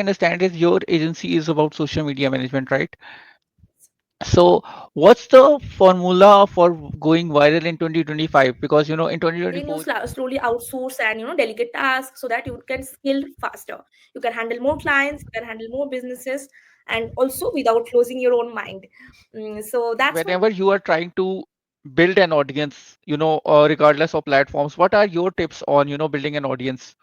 understand is your agency is about social media management, right? So what's the formula for going viral in 2025? Because in Then you 2024, slowly outsource and delegate tasks so that you can scale faster. You can handle more clients, you can handle more businesses, and also without closing your own mind. So that's when, whenever you are trying to build an audience, regardless of platforms, what are your tips on, building an audience?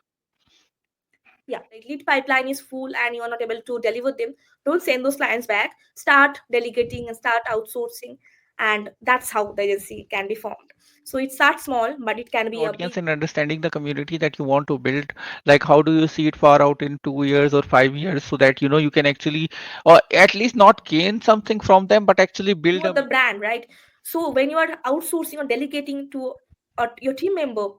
yeah, like lead pipeline is full and you are not able to deliver them, don't send those clients back. Start delegating and start outsourcing, and that's how the agency can be formed. So it starts small, but it can Building be a audience big. and understanding the community that you want to build, like how do you see it far out in 2 years or 5 years, so that you can actually, or at least not gain something from them, but actually build You a are the meaningful. brand, right? So when you are outsourcing or delegating to your team member,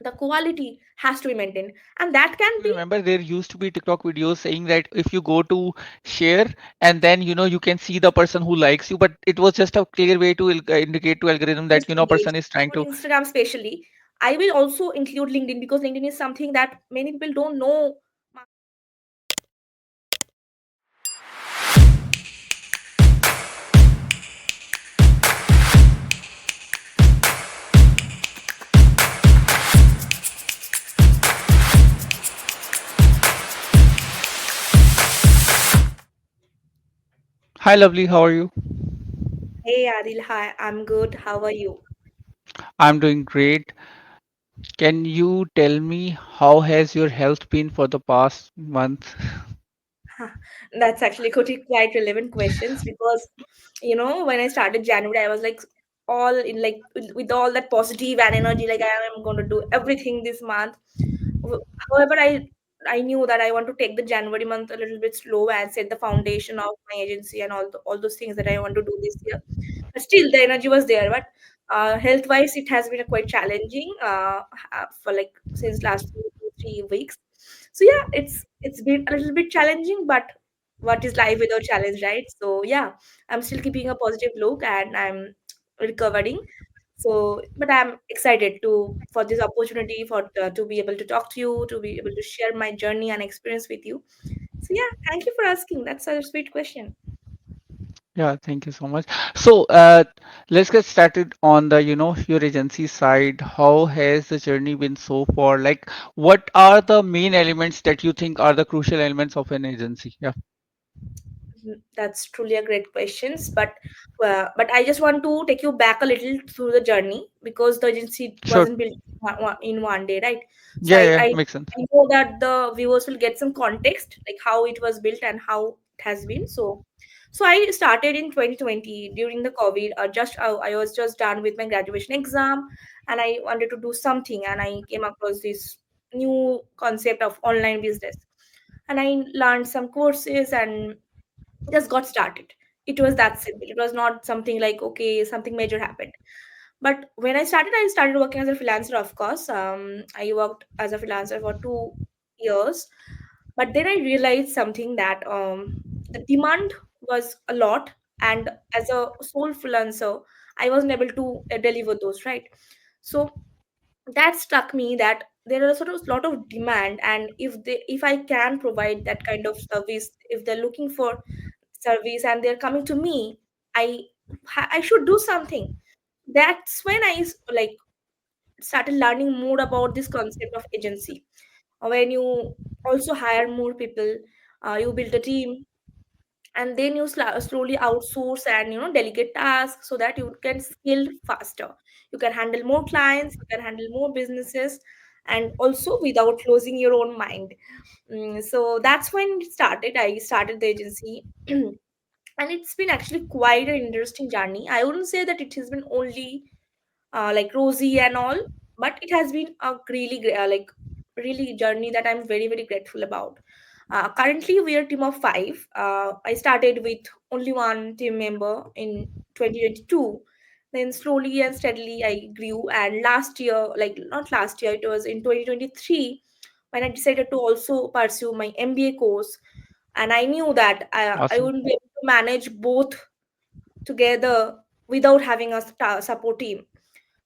the quality has to be maintained, and that can Do you be remember there used to be TikTok videos saying that if you go to share and then you can see the person who likes you, but it was just a clear way to indicate to algorithm that disengaged person is trying on to. Instagram especially. I will also include LinkedIn because LinkedIn is something that many people don't know. Hi, lovely. How are you? Hey Adil, hi, I'm good, how are you? I'm doing great. Can you tell me how has your health been for the past month? Huh, that's actually quite relevant questions because when I started January, I was like all in like with all that positive and energy, like I am going to do everything this month. However, I knew that I want to take the January month a little bit slow and set the foundation of my agency and all those things that I want to do this year. But still, the energy was there. But health wise, it has been a quite challenging for like since last 2 to 3 weeks. So yeah, it's been a little bit challenging, but what is life without challenge, right? So yeah, I'm still keeping a positive look and I'm recovering. So, but I'm excited to for this opportunity for to be able to talk to you, to be able to share my journey and experience with you. So yeah, thank you for asking. That's a sweet question. Yeah, thank you so much. So, let's get started on the, your agency side. How has the journey been so far? Like, what are the main elements that you think are the crucial elements of an agency? Yeah, That's truly a great questions, but I just want to take you back a little through the journey because the agency sure. wasn't built in one day, right? So Yeah, yeah, makes sense. I know that the viewers will get some context like how it was built and how it has been. So I started in 2020 during the COVID. I was just done with my graduation exam, and I wanted to do something, and I came across this new concept of online business, and I learned some courses and just got started. It was that simple. It was not something like, okay, something major happened. But when I started working as a freelancer, of course. I worked as a freelancer for 2 years. But then I realized something that the demand was a lot. And as a sole freelancer, I wasn't able to deliver those, right? So that struck me that there are sort of lot of demand, and if I can provide that kind of service, if they're looking for service and they're coming to me, i I should do something. That's when like started learning more about this concept of agency. When you also hire more people, you build a team, and then you slowly outsource and delegate tasks so that you can scale faster. You can handle more clients, you can handle more businesses, and also without closing your own mind. So that's when it started. I started the agency and it's been actually quite an interesting journey. I wouldn't say that it has been only like rosy and all, but it has been a really like really journey that I'm very very grateful about. Currently, we are a team of five. I started with only one team member in 2022. Then slowly and steadily I grew, and last year, like not last year, it was in 2023 when I decided to also pursue my MBA course, and I knew that I Awesome. wouldn't be able to manage both together without having a support team.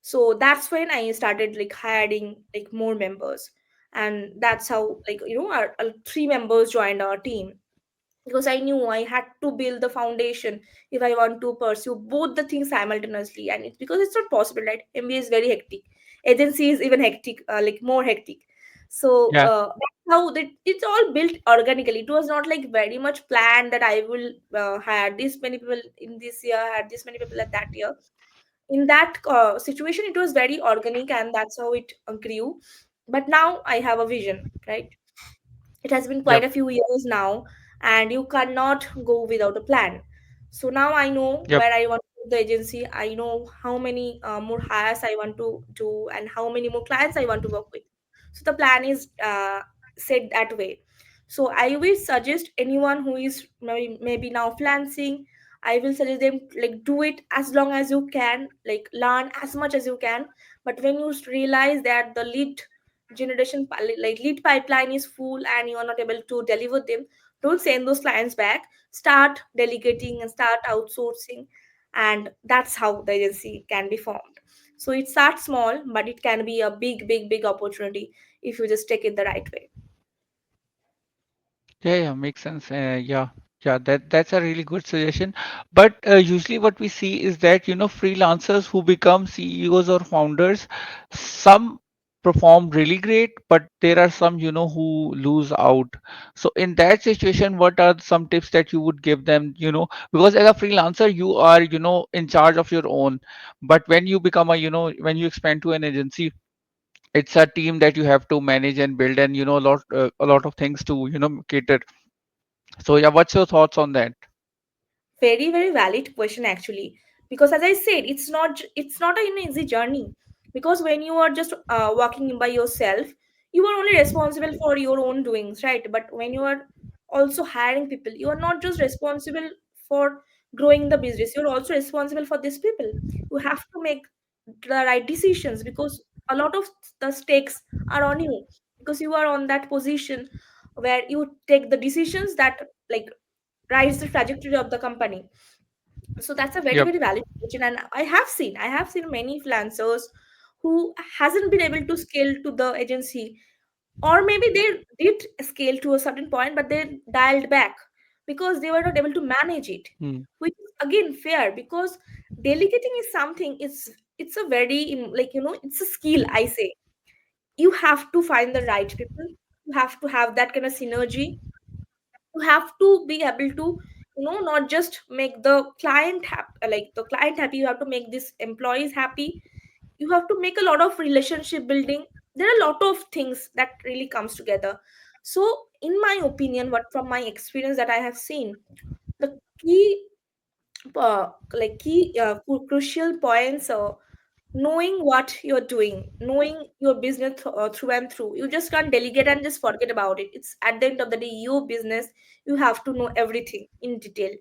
So that's when I started like hiring like more members. And that's how, like, our three members joined our team, because I knew I had to build the foundation if I want to pursue both the things simultaneously. And it's because it's not possible, right? MBA is very hectic. Agency is even hectic, like more hectic. So Yeah. that's how that it's all built organically. It was not like very much planned that I will hire this many people in this year, had this many people at that year. In that situation, it was very organic, and that's how it grew. But now I have a vision, right? It has been quite Yep. a few years now, and you cannot go without a plan. So now I know Yep. where I want to put the agency. I know how many more hires I want to do and how many more clients I want to work with. So the plan is set that way. So I will suggest anyone who is maybe now freelancing, I will suggest them, like, do it as long as you can, like learn as much as you can. But when you realize that the like lead pipeline is full and you are not able to deliver them, don't send those clients back. Start delegating and start outsourcing, and that's how the agency can be formed. So it starts small, but it can be a big opportunity if you just take it the right way. Yeah, yeah, makes sense. Yeah, yeah, that's a really good suggestion. But usually what we see is that, freelancers who become CEOs or founders, some perform really great, but there are some, who lose out. So in that situation, what are some tips that you would give them, because as a freelancer, you are, in charge of your own. But when you become when you expand to an agency, it's a team that you have to manage and build, and a lot of things to cater. So yeah, what's your thoughts on that? Very valid question, actually, because as I said, it's not an easy journey. Because when you are just walking by yourself, you are only responsible for your own doings, right? But when you are also hiring people, you are not just responsible for growing the business, you're also responsible for these people. You have to make the right decisions, because a lot of the stakes are on you, because you are on that position where you take the decisions that, like, rise the trajectory of the company. So that's a Yep. very valid question, and I have seen many freelancers who hasn't been able to scale to the agency, or maybe they did scale to a certain point but they dialed back because they were not able to manage it, Hmm. which is again fair, because delegating is something, it's a very like, it's a skill, I say. You have to find the right people, you have to have that kind of synergy, you have to be able to, not just make the client happy, like the client happy, you have to make these employees happy. You have to make a lot of relationship building. There are a lot of things that really comes together. So in my opinion, what from my experience that I have seen, the key crucial points are knowing what you're doing, knowing your business through and through. You just can't delegate and just forget about it. It's at the end of the day your business. You have to know everything in detail.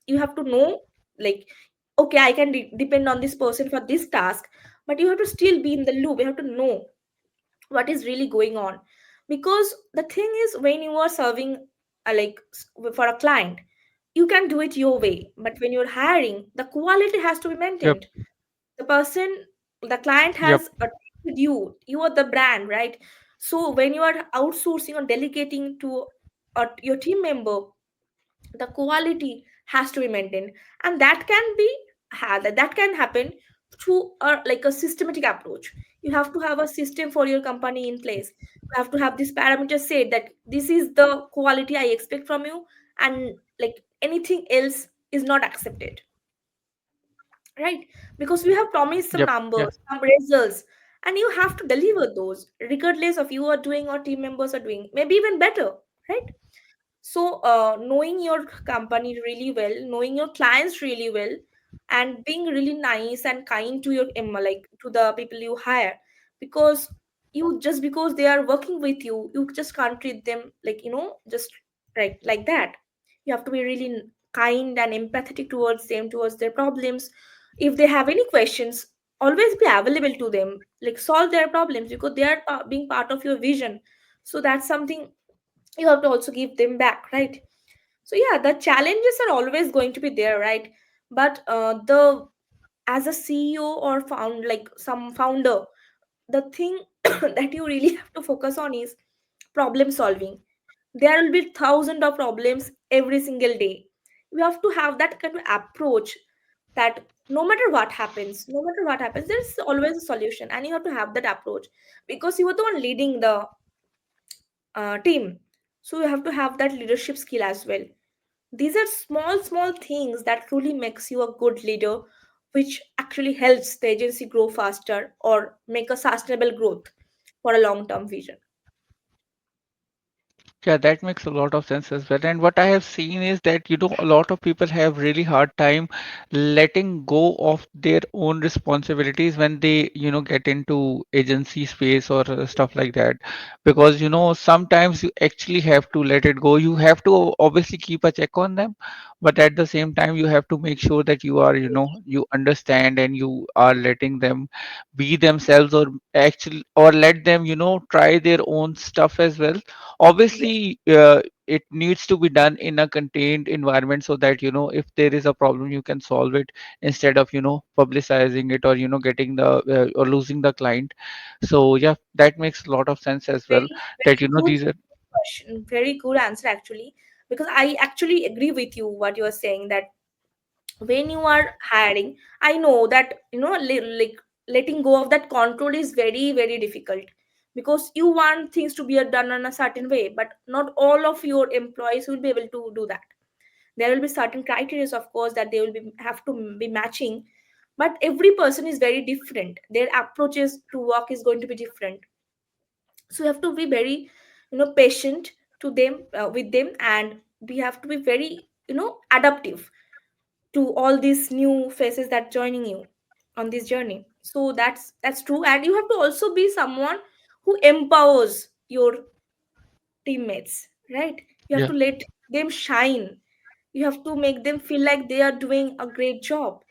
You have to know, like, okay, I can depend on this person for this task, but you have to still be in the loop. You have to know what is really going on, because the thing is, when you are serving for a client, you can do it your way, but when you're hiring, the quality has to be Yep. maintained. The person, the client Yep. has a with you are the brand, right? So when you are outsourcing or delegating to your team member, the quality has to be maintained, and that can happen through a systematic approach. You have to have a system for your company in place. You have to have these parameters said that this is the quality I expect from you, and like anything else is not accepted, right? Because we have promised some Yep. Yeah. numbers, some results, and you have to deliver those regardless of you are doing or team members are doing, maybe even better, right? So knowing your company really well, knowing your clients really well, and being really nice and kind to your like to the people you hire, because you just because they are working with you, you just can't treat them like, just right like that. You have to be really kind and empathetic towards them, towards their problems. If they have any questions, always be available to them, like solve their problems, because they are being part of your vision. So that's something you have to also give them back, right? So yeah, the challenges are always going to be there, right? But the as a CEO or found like some founder, the thing that you really have to focus on is problem solving. There will be thousands of problems every single day. You have to have that kind of approach, that no matter what happens, there's always a solution, and you have to have that approach because you are the one leading the team. So you have to have that leadership skill as well. These are small things that truly makes you a good leader, which actually helps the agency grow faster or make a sustainable growth for a long term vision. Yeah, that makes a lot of sense as well. And what I have seen is that, a lot of people have really hard time letting go of their own responsibilities when they, get into agency space or stuff like that. Because, sometimes you actually have to let it go. You have to obviously keep a check on them, but at the same time, you have to make sure that you are, you understand and you are letting them be themselves, or actually, or let them, try their own stuff as well. Yes, Obviously, it needs to be done in a contained environment so that, if there is a problem, you can solve it instead of, publicizing it, or, getting the or losing the client. So yeah, that makes a lot of sense as well, very, that, very good these are. question. Very good answer, actually. Because I actually agree with you what you are saying, that when you are hiring, I know that, like letting go of that control is very, very difficult, because you want things to be done in a certain way, but not all of your employees will be able to do that. There will be certain criteria, of course, that they will be have to be matching, but every person is very different. Their approaches to work is going to be different. So you have to be very, patient to them, with them, and we have to be very, adaptive to all these new faces that joining you on this journey. So that's true, and you have to also be someone who empowers your teammates, right? You have Yeah. to let them shine. You have to make them feel like they are doing a great job.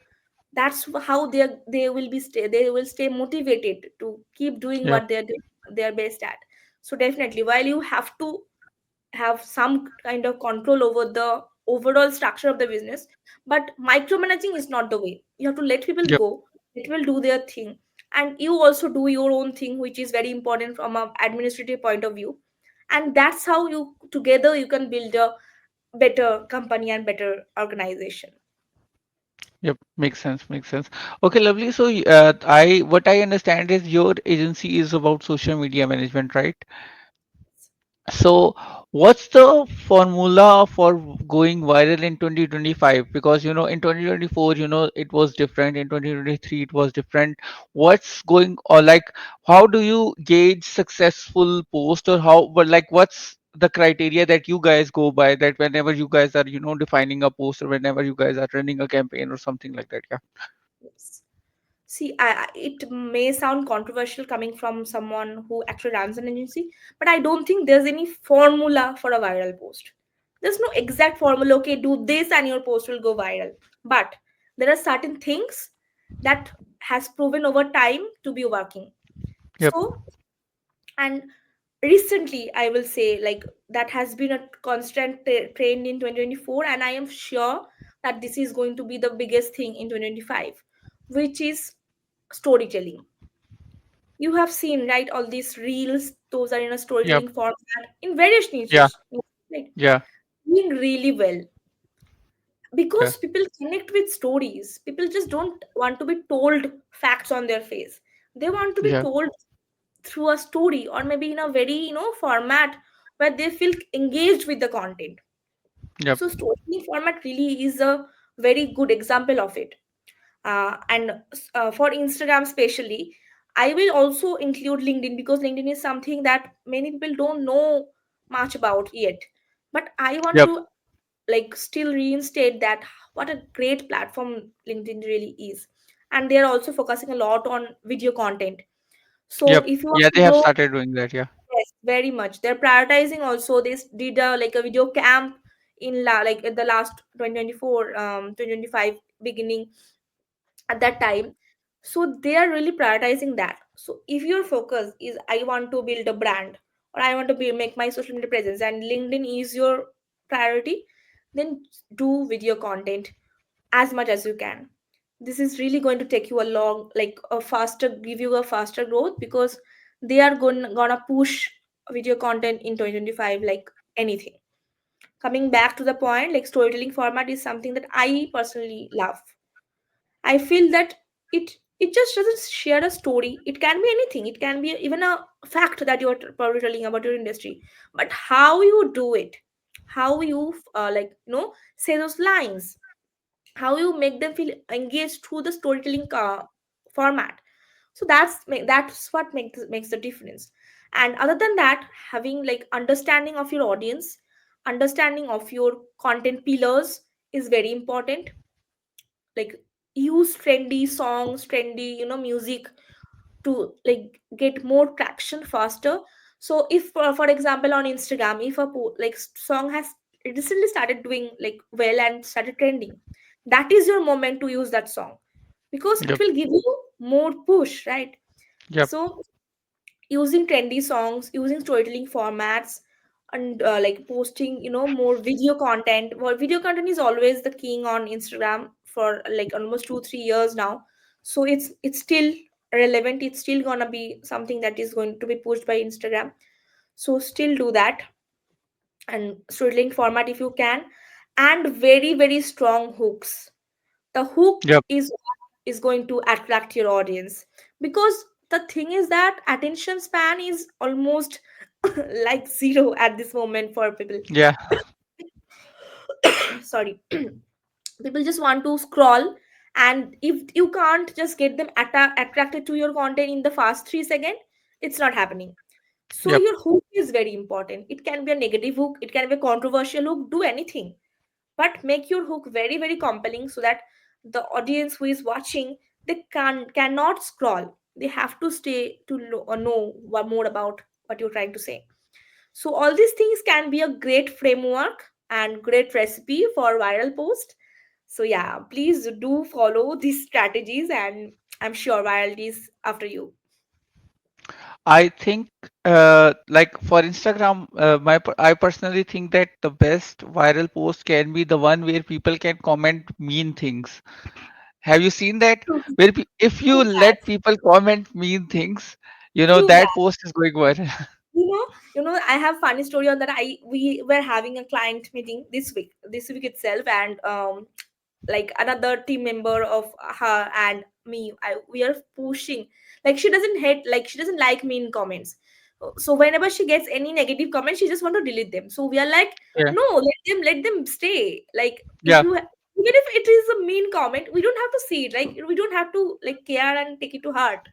That's how they will stay motivated to keep doing Yeah. what they're best at. So definitely, while you have to have some kind of control over the overall structure of the business, but micromanaging is not the way. You have to let people Yep. go, let people do their thing, and you also do your own thing, which is very important from an administrative point of view. And that's how you together you can build a better company and better organization. Yep. Makes sense. Makes sense. Okay, lovely. So, I what I understand is your agency is about social media management, right? So, what's the formula for going viral in 2025? Because, in 2024, it was different. In 2023, it was different. What's going, or like, how do you gauge successful post, or how, but like, what's the criteria that you guys go by, that whenever you guys are, defining a post, or whenever you guys are running a campaign or something like that? Yeah. Yes. See, it may sound controversial coming from someone who actually runs an agency, but I don't think there's any formula for a viral post. There's no exact formula, okay, do this and your post will go viral. But there are certain things that has proven over time to be working. Yep. So, and recently, I will say, like, that has been a constant trend in 2024, and I am sure that this is going to be the biggest thing in 2025, which is storytelling. You have seen, right, all these reels, those are in a Yep. storytelling format in various Yeah. niches, right? Yeah. Doing really well, Yeah. because people connect with stories. People just don't want to be told facts on their face. They want to be Yeah. told through a story, or maybe in a very, format where they feel engaged with the content. Yep. So storytelling format really is a very good example of it. And for Instagram especially, I will also include LinkedIn, because LinkedIn is something that many people don't know much about yet, but I want Yep. to, like, still reinstate that what a great platform LinkedIn really is. And they are also focusing a lot on video content. So Yep. if you want Yeah, to they have grow, started doing that. Yeah. yes, very much. They're prioritizing also. They did like a video camp in like at the last 2024, 2025 beginning at that time. So they are really prioritizing that. So if your focus is I want to build a brand, or I want to make my social media presence, and LinkedIn is your priority, then do video content as much as you can. this is really going to take you a long, like a faster, give you a faster growth, because they are gonna push video content in 2025 like anything. Coming back to the point, like storytelling format is something that I personally love. I feel that it just doesn't share a story. It can be anything. It can be even a fact that you're probably telling about your industry. But how you do it, how you say those lines, how you make them feel engaged through the storytelling format. So that's what makes the difference. And other than that, having like understanding of your audience, understanding of your content pillars is very important. Like use trendy songs, trendy music to like get more traction faster. So if for example on Instagram, if a song has recently started doing like well and started trending, that is your moment to use that song, because it Yep. will give you more push, right? Yep. So using trendy songs, using storytelling formats, and like posting more video content. Well, video content is always the king on Instagram for like almost 2 3 years now. So it's still relevant, it's still gonna be something that is going to be pushed by Instagram. So still do that, and storytelling format if you can. And very very strong hooks. The hook Yep. is what is going to attract your audience, because the thing is that attention span is almost like zero at this moment for people. Yeah. Sorry. People just want to scroll, and if you can't just get them attracted to your content in the fast 3 second, it's not happening. So Yep. your hook is very important. It can be a negative hook, it can be a controversial hook, do anything, but make your hook very very compelling, so that the audience who is watching, they cannot scroll, they have to stay to know more about what you're trying to say. So all these things can be a great framework and great recipe for viral post. So yeah, please do follow these strategies, and I'm sure virality is after you. I think, like for Instagram, I personally think that the best viral post can be the one where people can comment mean things. Have you seen that? Do Where if you that. let people comment mean things, Do that that. post is going viral. I have funny story on that. We were having a client meeting this week itself, and like another team member of her and me, we are pushing, like she doesn't like mean comments. So whenever she gets any negative comments, she just want to delete them. So we are like, Yeah. no, let them stay. Like if Yeah. you even if it is a mean comment, we don't have to see it, like we don't have to like care and take it to heart.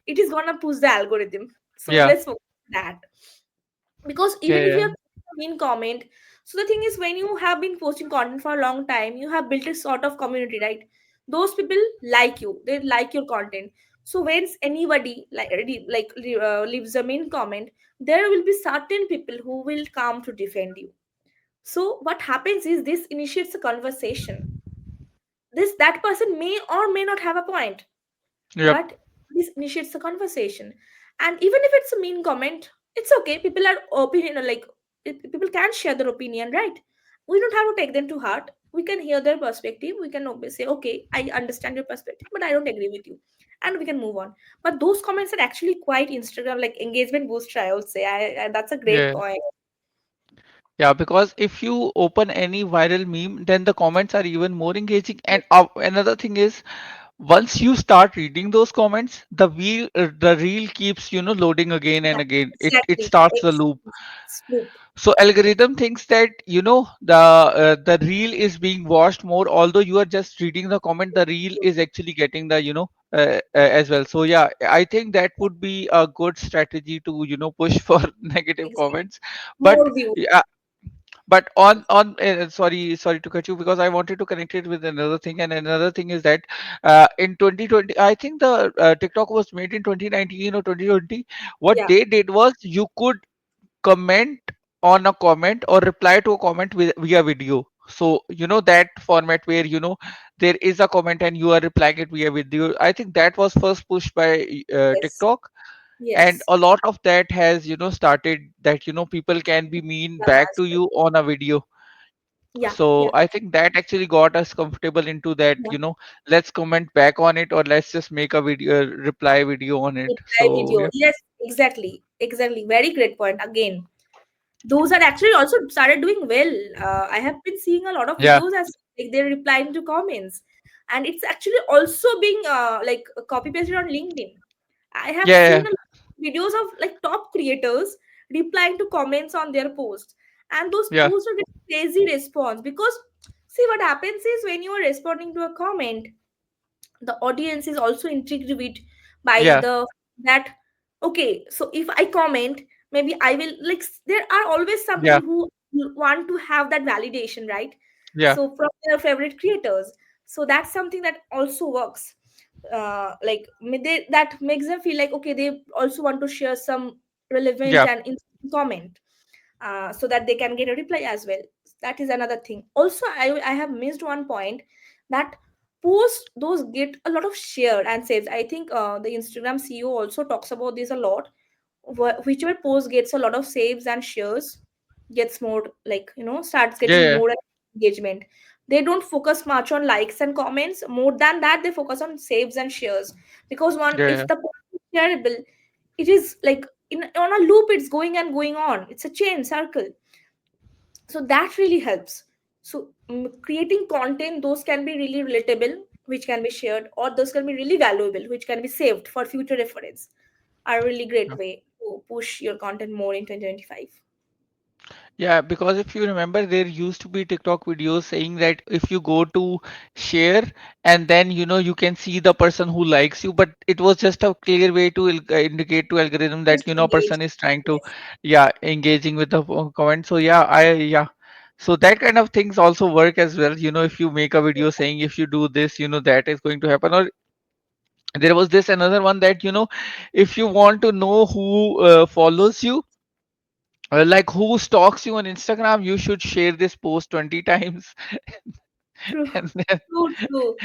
It is gonna push the algorithm. So Yeah. let's focus on that. Because Yeah. even if you Yeah. have a mean comment, so the thing is, when you have been posting content for a long time, you have built a sort of community, right? Those people like you, they like your content. So when anybody leaves a mean comment, there will be certain people who will come to defend you. So what happens is this initiates a conversation. This that person may or may not have a point, Yep. but this initiates a conversation. And even if it's a mean comment, it's okay. People are opinion, people can share their opinion, right? We don't have to take them to heart. We can hear their perspective. We can say, okay, I understand your perspective, but I don't agree with you, and we can move on. But those comments are actually quite Instagram like engagement booster, I would say. That's a great Yeah. point. Yeah, because if you open any viral meme, then the comments are even more engaging. And another thing is, once you start reading those comments, the reel keeps, loading again and again. It Exactly. starts the loop. Exactly. Snoop. So algorithm thinks that, the reel is being watched more, although you are just reading the comment, the reel is actually getting the, as well. So yeah, I think that would be a good strategy to, push for negative Exactly. comments. But More views. yeah, but on sorry to cut you, because I wanted to connect it with another thing. And another thing is that, in 2020, I think the TikTok was made in 2019 or 2020. What Yeah. they did was, you could comment on a comment or reply to a comment via video. So that format where, there is a comment and you are replying it via video. I think that was first pushed by Yes. TikTok. And Yes. a lot of that has, started that, people can be mean back to Dramatic. you on a video. Yeah, So yeah, I think that actually got us comfortable into that, yeah. let's comment back on it, or let's just make a video, reply video on it. Reply So video. yeah, Yes, exactly. Exactly. Very great point. Again, those are actually also started doing well. I have been seeing a lot of yeah, videos as like they're replying to comments, and it's actually also being like copy pasted on LinkedIn. I have yeah, seen a lot of videos of like top creators replying to comments on their posts, and those yeah, posts are getting crazy response because see what happens is when you are responding to a comment, the audience is also intrigued with by yeah, the that okay, so if I comment, maybe I will like there are always some yeah, people who want to have that validation, right? yeah, So from their favorite creators, so that's something that also works. That makes them feel like okay, they also want to share some relevant yeah, and interesting comment, so that they can get a reply as well. That is another thing. Also, I have missed one point that posts those get a lot of share and saves. I think the Instagram CEO also talks about this a lot. Whichever post gets a lot of saves and shares gets more like starts yeah, getting yeah, more engagement. They don't focus much on likes and comments. More than that, they focus on saves and shares because one, yeah, if the post is shareable, it is like in on a loop, it's going and going on, it's a chain circle. So that really helps. So creating content, those can be really relatable, which can be shared, or those can be really valuable, which can be saved for future reference, are a really great yeah. way to push your content more in 2025. Yeah, because if you remember, there used to be TikTok videos saying that if you go to share and then you can see the person who likes you, but it was just a clear way to indicate to algorithm Just that a engage. person is trying to, Yes. yeah, engaging with the comment. So yeah, yeah. So that kind of things also work as well. If you make a video saying if you do this, that is going to happen. Or there was this another one that if you want to know who follows you, like who stalks you on Instagram, you should share this post 20 times. True. And then True, true.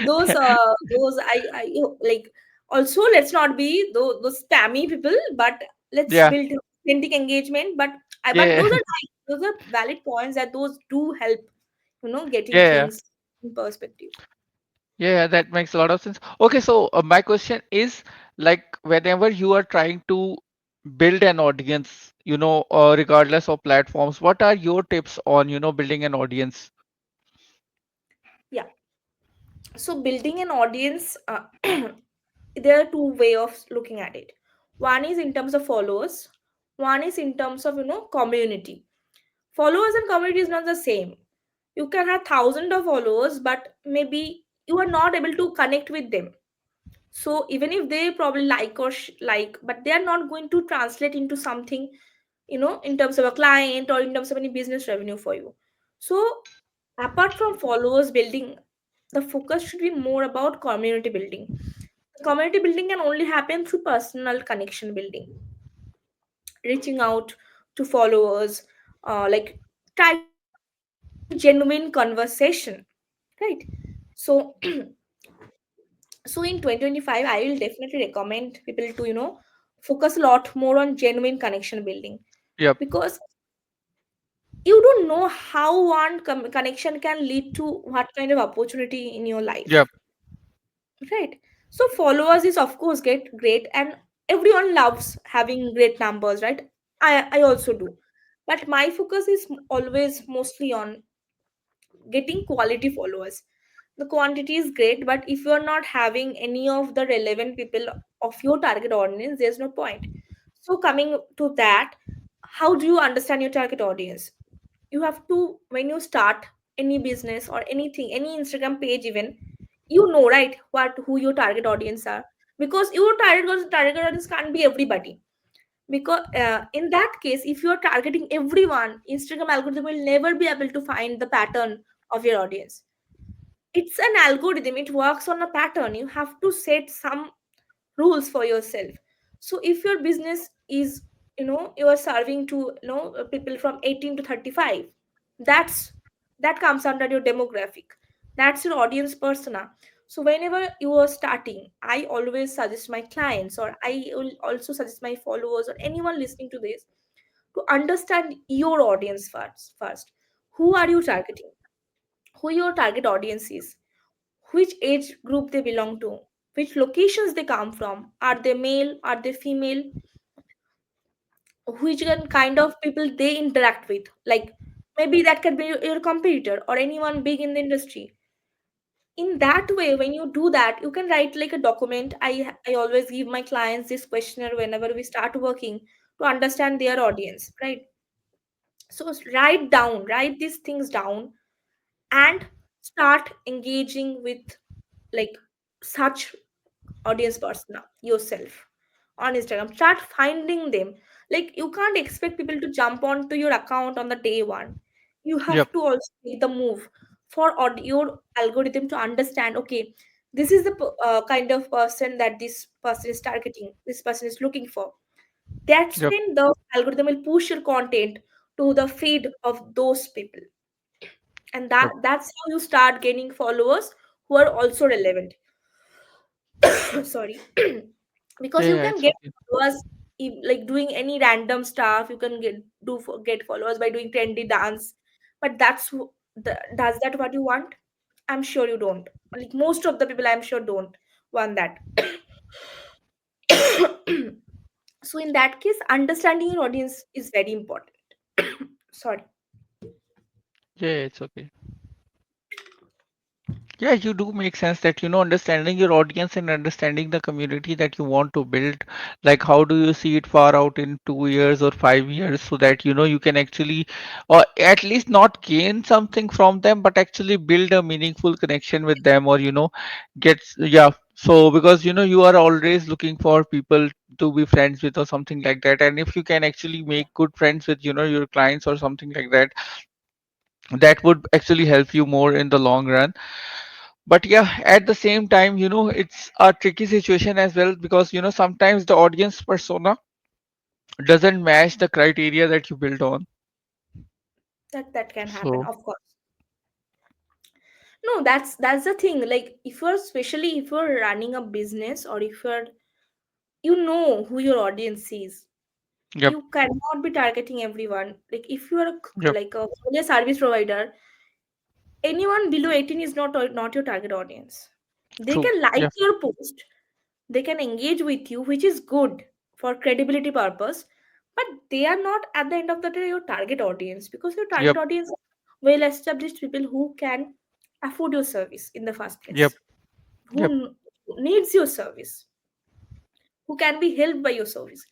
Those I like. Also, let's not be those spammy people, but let's yeah, build authentic engagement. But yeah, those are nice. Those are valid points that those do help. Getting yeah, things in perspective. yeah, that makes a lot of sense. Okay, so my question is, like, whenever you are trying to build an audience, regardless of platforms, what are your tips on building an audience? Yeah. So building an audience, there are two way of looking at it. One is in terms of followers. One is in terms of community. Followers and community is not the same. You can have thousands of followers, but maybe you are not able to connect with them. So even if they probably like or like, but they are not going to translate into something, in terms of a client or in terms of any business revenue for you. So apart from followers building, the focus should be more about community building. Community building can only happen through personal connection building, reaching out to followers, like trying genuine conversation, right? So so in 2025, I will definitely recommend people to focus a lot more on genuine connection building, Yep, because you don't know how one connection can lead to what kind of opportunity in your life, yep, right? So followers is of course get great, and everyone loves having great numbers, right? I also do, but my focus is always mostly on getting quality followers. The quantity is great, but if you're not having any of the relevant people of your target audience, there's no point. So coming to that, how do you understand your target audience? You have to, when you start any business or anything, any Instagram page even, right, what who your target audience are, because your target audience can't be everybody. Because in that case, if you're targeting everyone, Instagram algorithm will never be able to find the pattern of your audience. It's an algorithm, it works on a pattern. You have to set some rules for yourself. So if your business is, you are serving to people from 18 to 35, that's that comes under your demographic, that's your audience persona. So whenever you are starting, I always suggest my clients, or I will also suggest my followers or anyone listening to this, to understand your audience first. Who are you targeting? Who your target audience is? Which age group they belong to? Which locations they come from? Are they male? Are they female? Which kind of people they interact with? Like maybe that can be your competitor or anyone big in the industry. In that way, when you do that, you can write like a document. I always give my clients this questionnaire whenever we start working to understand their audience, right? So write these things down and start engaging with like such audience persona yourself on Instagram. Start finding them. Like you can't expect people to jump onto your account on the day one. You Yep, have to also make the move for your algorithm to understand. Okay, this is the kind of person that this person is targeting. This person is looking for. That's yep, when the algorithm will push your content to the feed of those people, and yep. that's how you start gaining followers who are also relevant. Sorry. Because Yeah, you yeah, can it's get okay. followers like doing any random stuff. You can get followers by doing trendy dance, but does that what you want? I'm sure you don't. Like most of the people, I'm sure don't want that. So in that case, understanding your audience is very important. Sorry. Yeah, yeah, it's okay. Yeah, you do make sense that, understanding your audience and understanding the community that you want to build, like how do you see it far out in 2 years or 5 years, so that, you can actually, or at least not gain something from them, but actually build a meaningful connection with them, or, yeah. So because, you are always looking for people to be friends with or something like that. And if you can actually make good friends with, your clients or something like that, that would actually help you more in the long run. But yeah, at the same time, it's a tricky situation as well, because sometimes the audience persona doesn't match the criteria that you build on. That can happen, So of course. No, that's the thing. Like if you're especially if you're running a business, or if you know who your audience is, yep, you cannot be targeting everyone. Like if you are yep, like a service provider, anyone below 18 is not your target audience. They true, can like yeah, your post, they can engage with you, which is good for credibility purpose, but they are not at the end of the day your target audience, because your target yep, audience are well established people who can afford your service in the first yep, place, who yep. needs your service, who can be helped by your service.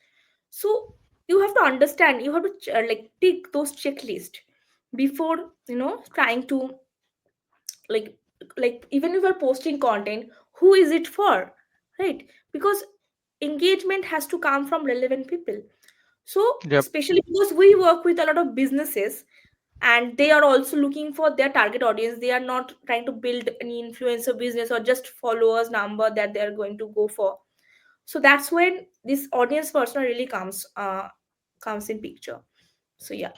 So you have to understand, you have to like tick those checklist before trying to like even if you're posting content, who is it for, right? Because engagement has to come from relevant people. So Yep, especially because we work with a lot of businesses, and they are also looking for their target audience. They are not trying to build any influencer business or just followers number that they are going to go for. So that's when this audience persona really comes in picture. So yeah.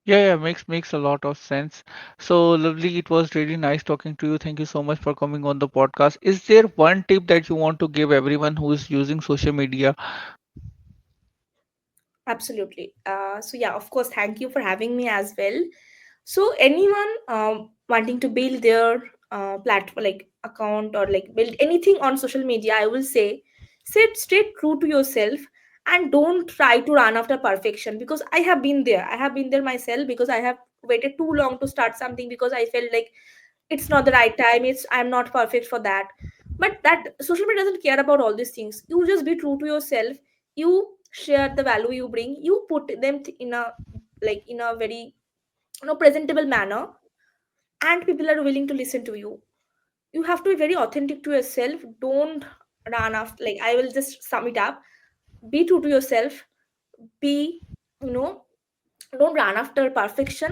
yeah, yeah, makes a lot of sense. So lovely, it was really nice talking to you. Thank you so much for coming on the podcast. Is there one tip that you want to give everyone who is using social media? Absolutely. So yeah, of course, thank you for having me as well. So anyone wanting to build their platform, like account, or like build anything on social media, I will say, stay true to yourself, and don't try to run after perfection, because I have been there. I have been there myself, because I have waited too long to start something because I felt like it's not the right time. I'm not perfect for that. But that social media doesn't care about all these things. You just be true to yourself. You share the value you bring. You put them in a very presentable manner, and people are willing to listen to you. You have to be very authentic to yourself. Don't run after, like, I will just sum it up. Be true to yourself. Be, you know don't run after perfection,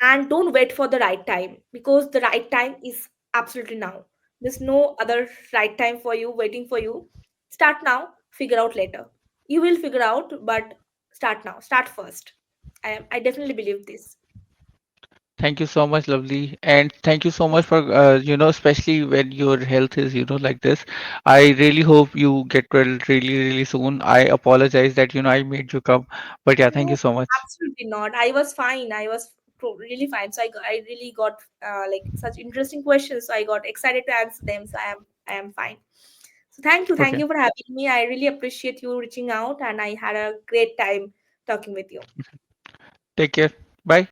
and don't wait for the right time, because the right time is absolutely now. There's no other right time for you waiting for you. Start now, figure out later. You will figure out, but start now, start first. I definitely believe this. Thank you so much, lovely. And thank you so much for, especially when your health is, like this. I really hope you get well really, really soon. I apologize that, I made you come. But yeah, thank No, you so much. absolutely not. I was fine. I was really fine. So I really got like such interesting questions. So I got excited to answer them. So I am fine. So thank Okay. you for having me. I really appreciate you reaching out, and I had a great time talking with you. Take care. Bye.